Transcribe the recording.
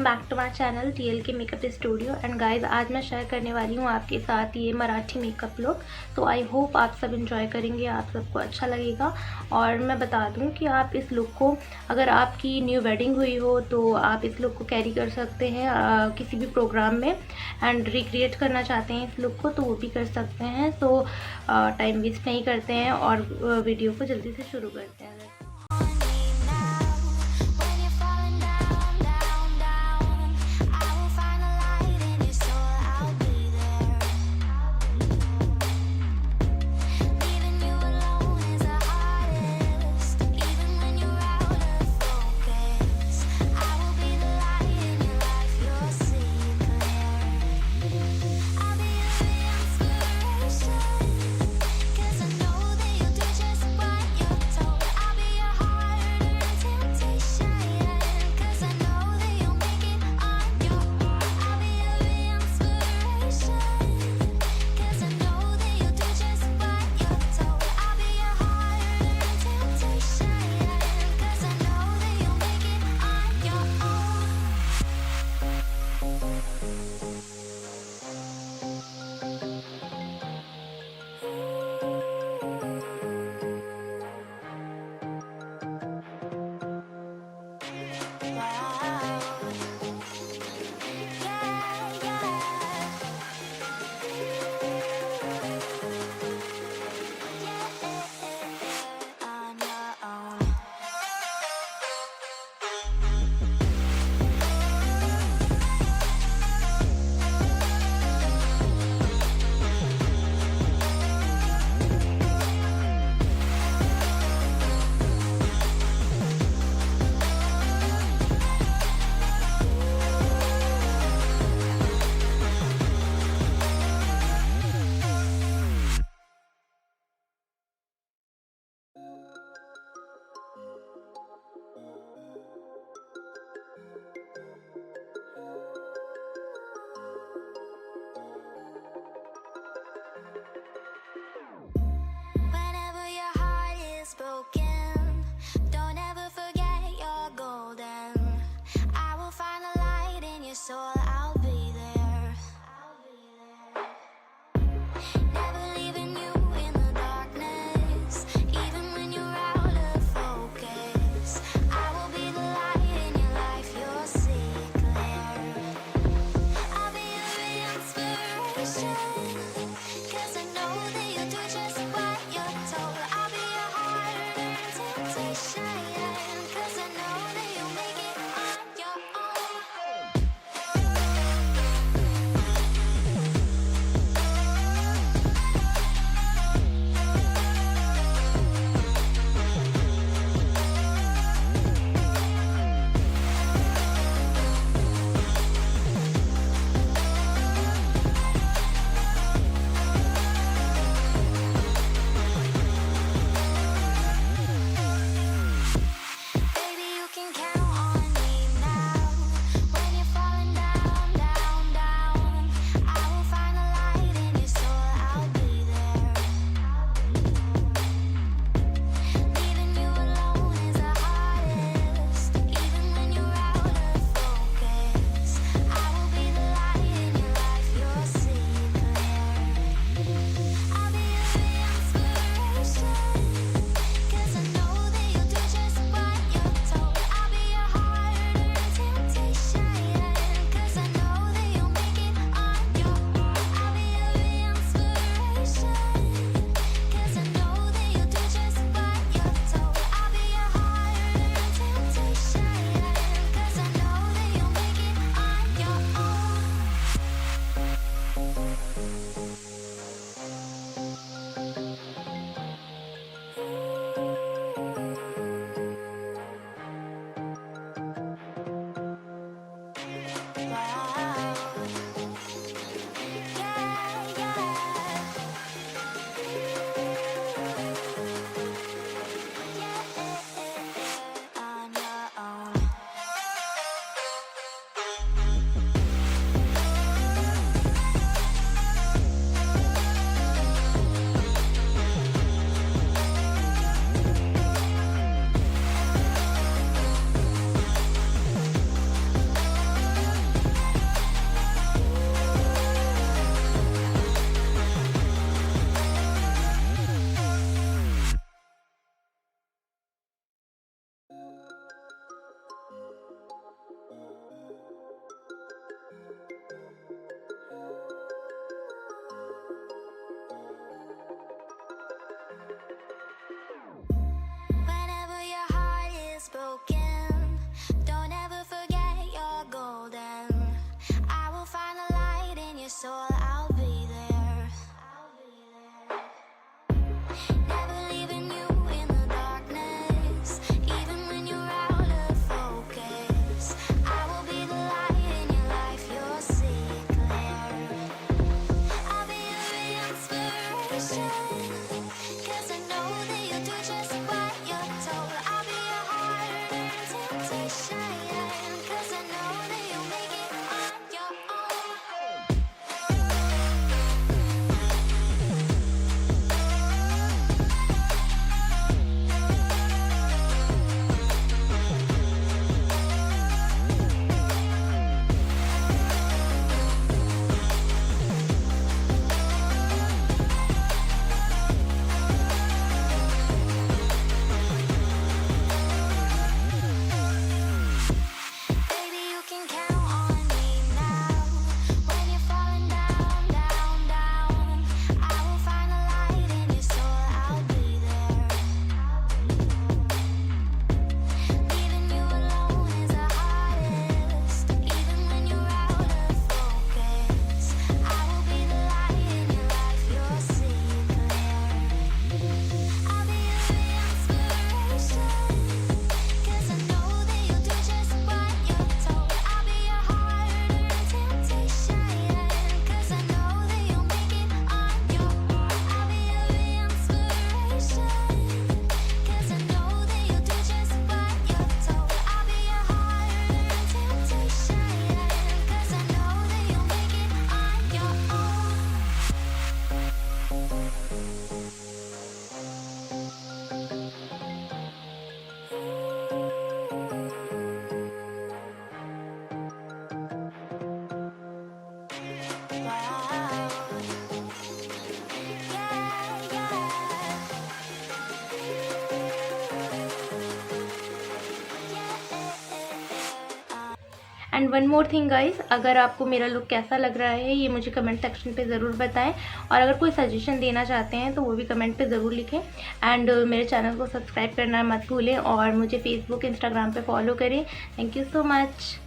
Welcome back to my channel DLK makeup studio. And guys, आज मैं share करने वाली हूँ आपके साथ ये मराठी मेकअप लुक। तो आई होप आप सब इंजॉय करेंगे, आप सबको अच्छा लगेगा। और मैं बता दूँ कि आप इस लुक को, अगर आपकी न्यू वेडिंग हुई हो तो आप इस लुक को कैरी कर सकते हैं किसी भी प्रोग्राम में। एंड रिक्रिएट करना चाहते हैं इस लुक को तो वो भी कर सकते हैं। तो टाइम वेस्ट नहीं करते हैं और वीडियो को जल्दी से शुरू करते हैं। And one more thing guys, अगर आपको मेरा लुक कैसा लग रहा है ये मुझे कमेंट सेक्शन पे ज़रूर बताएं, और अगर कोई सजेशन देना चाहते हैं तो वो भी कमेंट पे ज़रूर लिखें। एंड मेरे चैनल को सब्सक्राइब करना मत भूलें और मुझे फेसबुक इंस्टाग्राम पे फॉलो करें। Thank you so much.